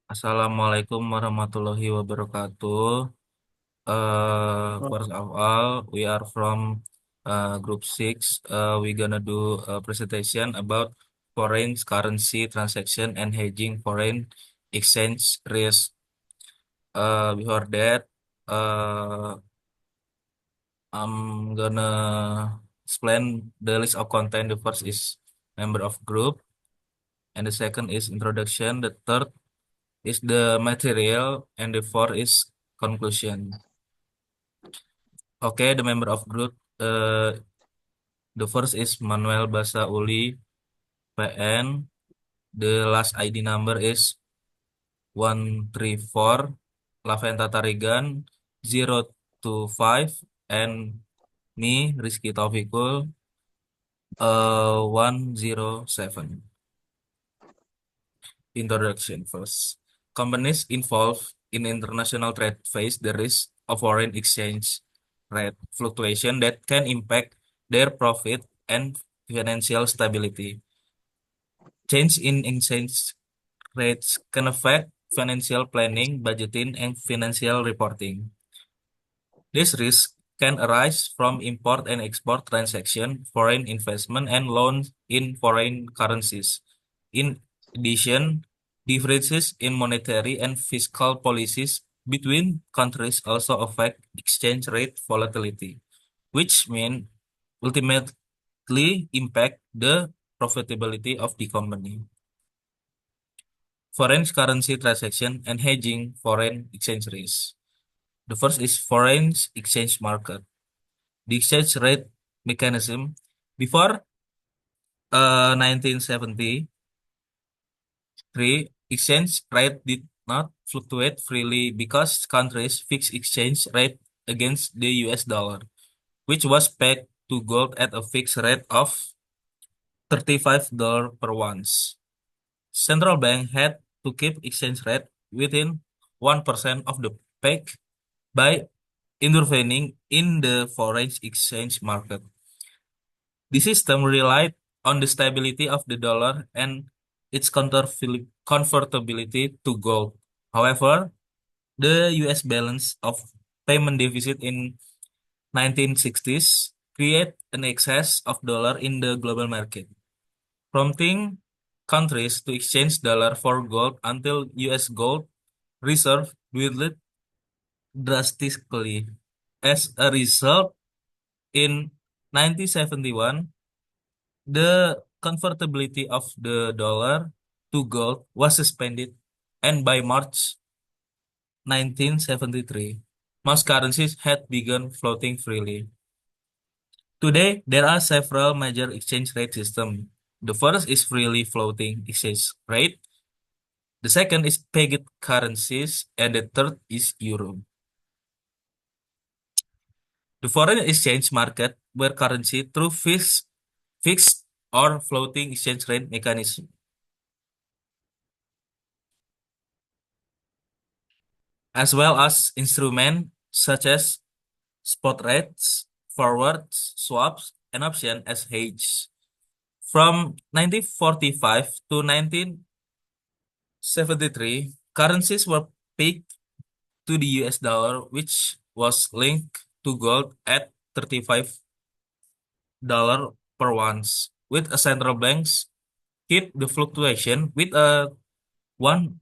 Assalamualaikum warahmatullahi wabarakatuh. Oh, First of all, we are from Group 6. We gonna do a presentation about foreign currency transaction and hedging foreign exchange risk. Before that, I'm gonna explain the list of content. The first is member of group, and the second is introduction. The third is the material, and the fourth is conclusion. Okay, the member of group. The first is Manuel Basauli, PN. The last ID number is 134. Laventa Tarigan 025, and me Rizky Taufikul 107. Introduction first. Companies involved in international trade face the risk of foreign exchange rate fluctuation that can impact their profit and financial stability. Change in exchange rates can affect financial planning, budgeting, and financial reporting. This risk can arise from import and export transactions, foreign investment, and loans in foreign currencies. In addition, differences in monetary and fiscal policies between countries also affect exchange rate volatility, which mean ultimately impact the profitability of the company. Foreign currency transaction and hedging foreign exchange risk. The first is foreign exchange market. The exchange rate mechanism before 1973, exchange rate did not fluctuate freely because countries fixed exchange rate against the US dollar, which was pegged to gold at a fixed rate of $35 per ounce. Central bank had to keep exchange rate within 1% of the peg by intervening in the foreign exchange market. The system relied on the stability of the dollar and its convertibility to gold. However, the US balance of payment deficit in 1960s create an excess of dollar in the global market, prompting countries to exchange dollar for gold until US gold reserve dwindled drastically. As a result, in 1971, the convertibility of the dollar to gold was suspended, and by March 1973, most currencies had begun floating freely. Today, there are several major exchange rate systems. The first is freely floating exchange rate, the second is pegged currencies, and the third is euro. The foreign exchange market where currency through fixed or floating exchange rate mechanism, as well as instruments such as spot rates, forwards, swaps, and options as hedge. From 1945 to 1973, currencies were pegged to the US dollar, which was linked to gold at $35 per ounce, with a central banks keep the fluctuation with a 1%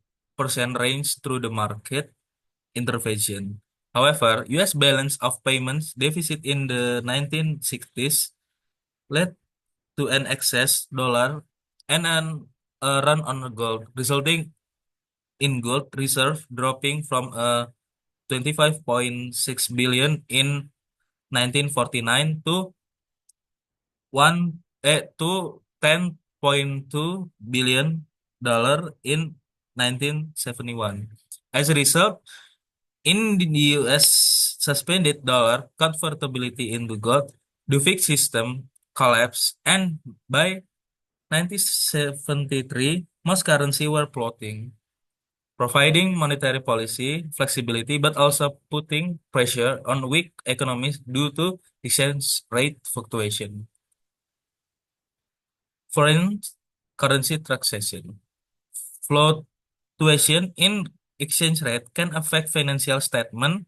range through the market intervention. However, US balance of payments deficit in the 1960s led to an excess dollar and a run on gold, resulting in gold reserve dropping from a 25.6 billion in 1949 to to 10.2 billion dollar in 1971. As a result, in the US suspended dollar convertibility into gold, the fixed system collapsed, and by 1973, most currency were floating, providing monetary policy flexibility but also putting pressure on weak economies due to exchange rate fluctuation. Foreign currency transaction. Float. Fluctuation in exchange rate can affect financial statement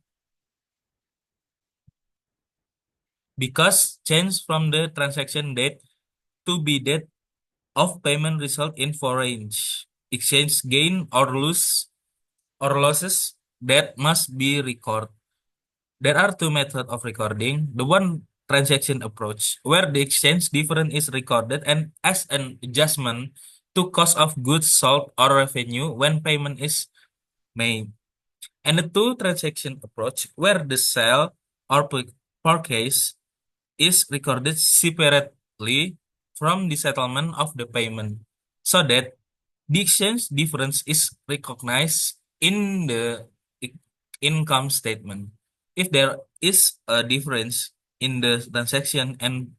because change from the transaction date to be date of payment result in foreign exchange gain or losses that must be recorded. There are two methods of recording. The one transaction approach, where the exchange difference is recorded and as an adjustment to cost of goods sold or revenue when payment is made. And the two transaction approach, where the sale or purchase is recorded separately from the settlement of the payment, so that the exchange difference is recognized in the income statement. If there is a difference in the transaction and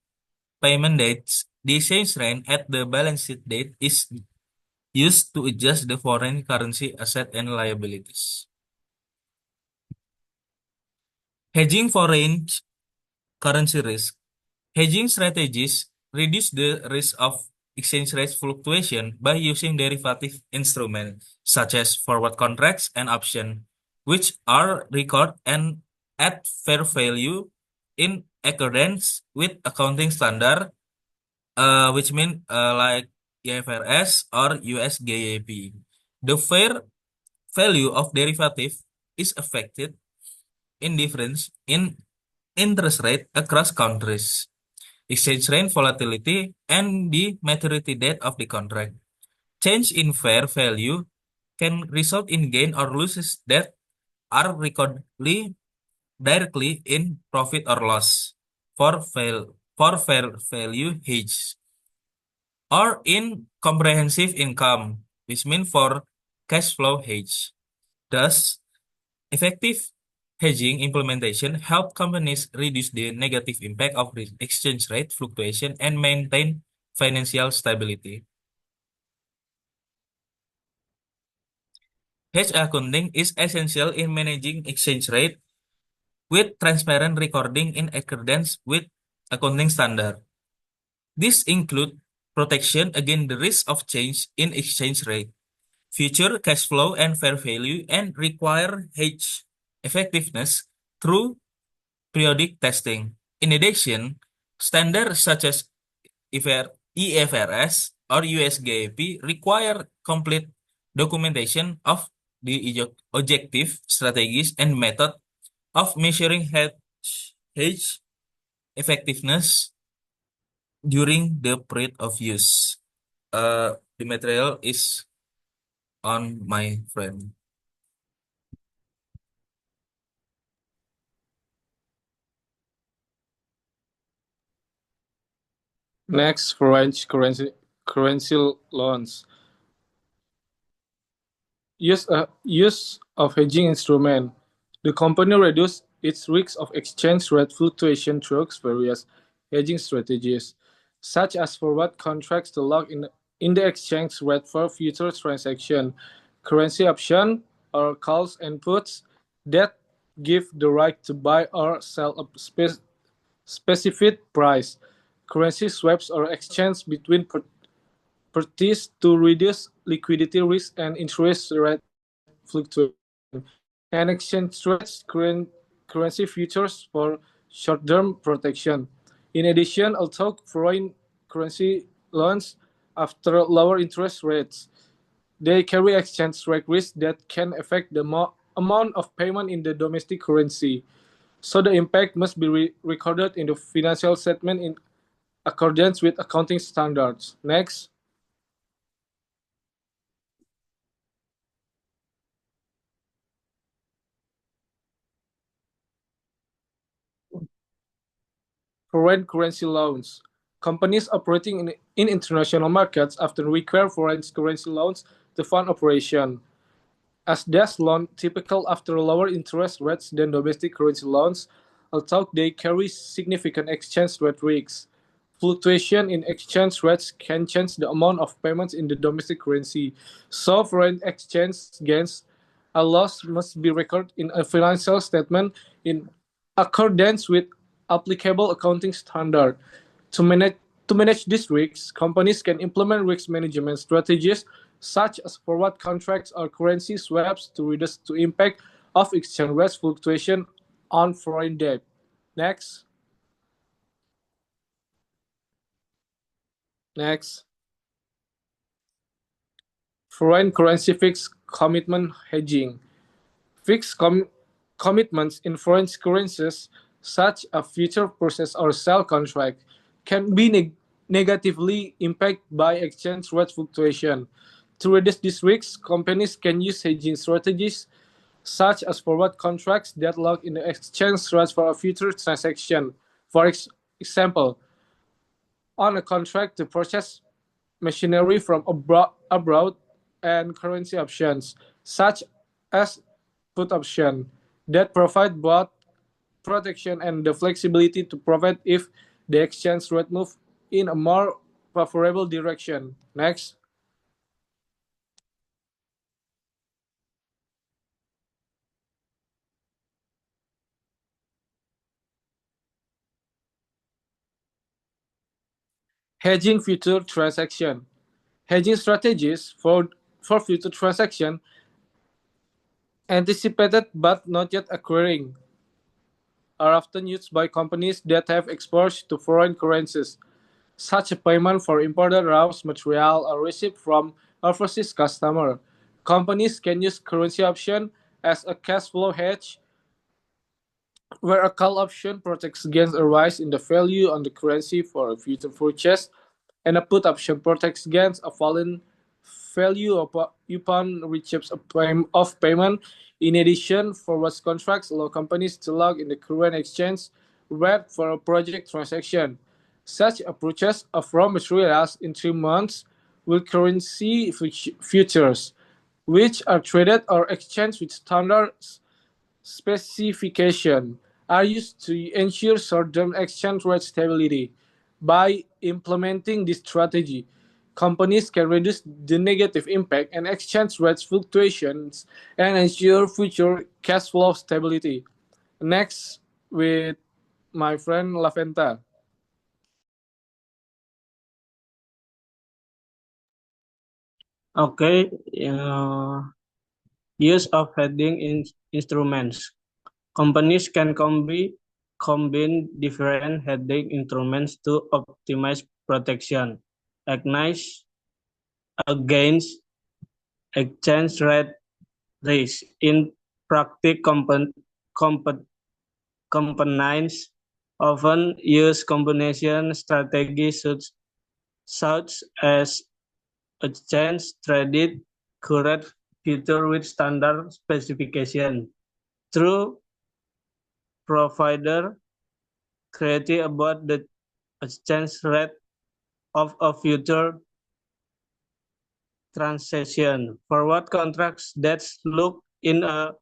payment dates, the exchange rate at the balance sheet date is used to adjust the foreign currency asset and liabilities. Hedging foreign currency risk. Hedging strategies reduce the risk of exchange rate fluctuation by using derivative instruments such as forward contracts and options, which are recorded and at fair value in accordance with accounting standard, which mean like IFRS or US GAAP. The fair value of derivative is affected in difference in interest rate across countries, exchange rate volatility, and the maturity date of the contract. Change in fair value can result in gain or losses that are recorded directly in profit or loss for fair value hedge or in comprehensive income, which means for cash flow hedge. Thus, effective hedging implementation help companies reduce the negative impact of exchange rate fluctuation and maintain financial stability. Hedge accounting is essential in managing exchange rate with transparent recording in accordance with accounting standard. This include protection against the risk of change in exchange rate, future cash flow and fair value, and require hedge effectiveness through periodic testing. In addition, standards such as IFRS or USGAP require complete documentation of the objective, strategies, and method of measuring hedge effectiveness during the period of use. The material is on my friend. Next, foreign currency loans. Use of hedging instrument. The company reduced its risk of exchange rate fluctuation through various hedging strategies, such as forward contracts to lock in the exchange rate for future transaction, currency option, or calls and puts that give the right to buy or sell a specific price, currency swaps or exchange between parties to reduce liquidity risk and interest rate fluctuation, and exchange rates currency futures for short-term protection. In addition, although foreign currency loans after lower interest rates, they carry exchange rate risk that can affect the amount of payment in the domestic currency. So the impact must be recorded in the financial statement in accordance with accounting standards. Next. Foreign currency loans. Companies operating in international markets often require foreign currency loans to fund operation. As these loans typical after lower interest rates than domestic currency loans, although they carry significant exchange rate risks. Fluctuation in exchange rates can change the amount of payments in the domestic currency, so foreign exchange gains a loss must be recorded in a financial statement in accordance with applicable accounting standard. To manage To manage these risks, companies can implement risk management strategies such as forward contracts or currency swaps to reduce the impact of exchange rate fluctuation on foreign debt. Next. Next. Foreign currency fixed commitment hedging. Fixed commitments in foreign currencies, such as future purchase or sale contract, can be negatively impacted by exchange rate fluctuation. To reduce this risk, companies can use hedging strategies such as forward contracts that lock in the exchange rate for a future transaction. For example, on a contract to purchase machinery from abroad and currency options, such as put option, that provide both protection and the flexibility to profit if the exchange rate move in a more favorable direction. Next. Hedging future transaction. Hedging strategies for future transaction anticipated but not yet occurring are often used by companies that have exposure to foreign currencies. Such a payment for imported raw material or receipt from overseas customer. Companies can use currency option as a cash flow hedge, where a call option protects against a rise in the value on the currency for a future purchase, and a put option protects against a falling value upon receipt of payment. In addition, forward contracts allow companies to lock in the current exchange rate for a project transaction. Such a purchase of raw materials in 3 months will currency futures, which are traded or exchanged with standard specification, are used to ensure short-term exchange rate stability. By implementing this strategy, companies can reduce the negative impact and exchange rate fluctuations and ensure future cash flow stability. Next, with my friend Laventa. Okay, use of hedging instruments. Companies can combine different hedging instruments to optimize protection, against exchange rate risk. In practice, companies often use combination strategies such as exchange traded current future with standard specification through provider creative about the exchange rate of a future transaction. Forward contracts that look in a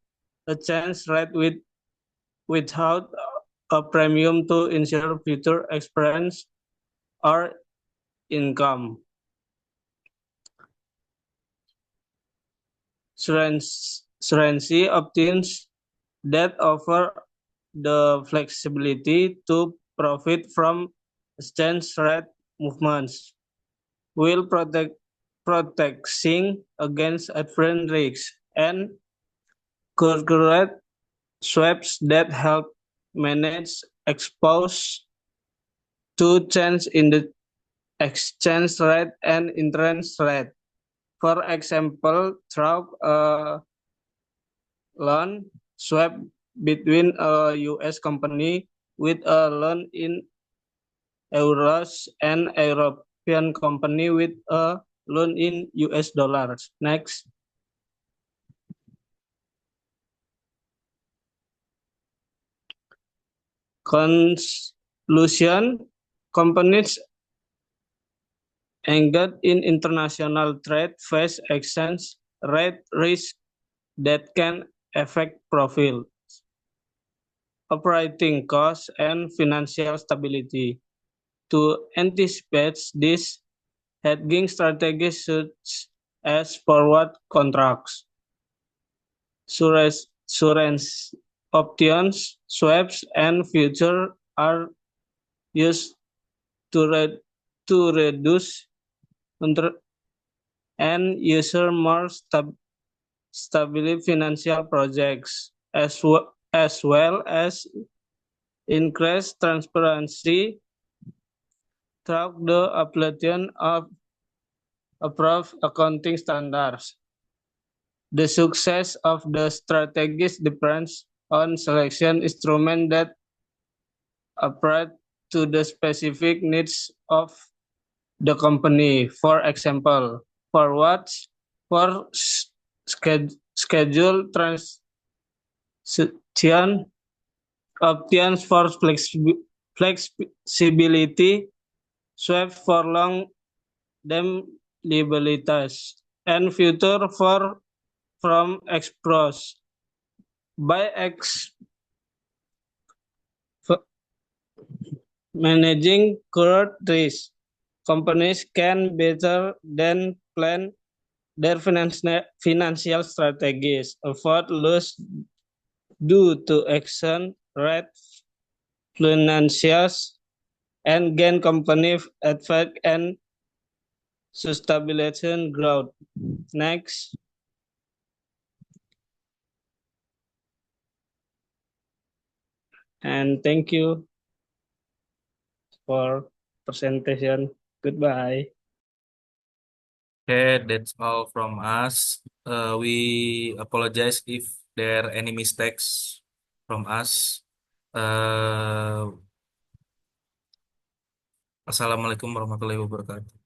exchange rate without a premium to ensure future experience or income. Currency options that offer the flexibility to profit from exchange rate movements will protecting against adverse risks, and corporate swaps that help manage exposure to change in the exchange rate and interest rate. For example, through a loan swap between a US company with a loan in euros and a European company with a loan in US dollars. Next. Conclusion, companies engaged in international trade face exchange rate risk that can affect profit, operating costs, and financial stability. To anticipate this, hedging strategies such as forward contracts, surance options, swaps, and futures are used to to reduce and user more stable financial projects, as well as increase transparency through the application of approved accounting standards. The success of the strategies depends on selection instruments that approach to the specific needs of the company. For example, forwards for schedule transaction, options for flexibility, swap for long-term liabilities, and future from expros. By managing current risk, companies can better than plan their financial strategies, avoid loss due to action rate financials, and gain company effect and sustainability growth. Next. And thank you for presentation. Goodbye. Okay, that's all from us. We apologize if there are any mistakes from us. Assalamualaikum warahmatullahi wabarakatuh.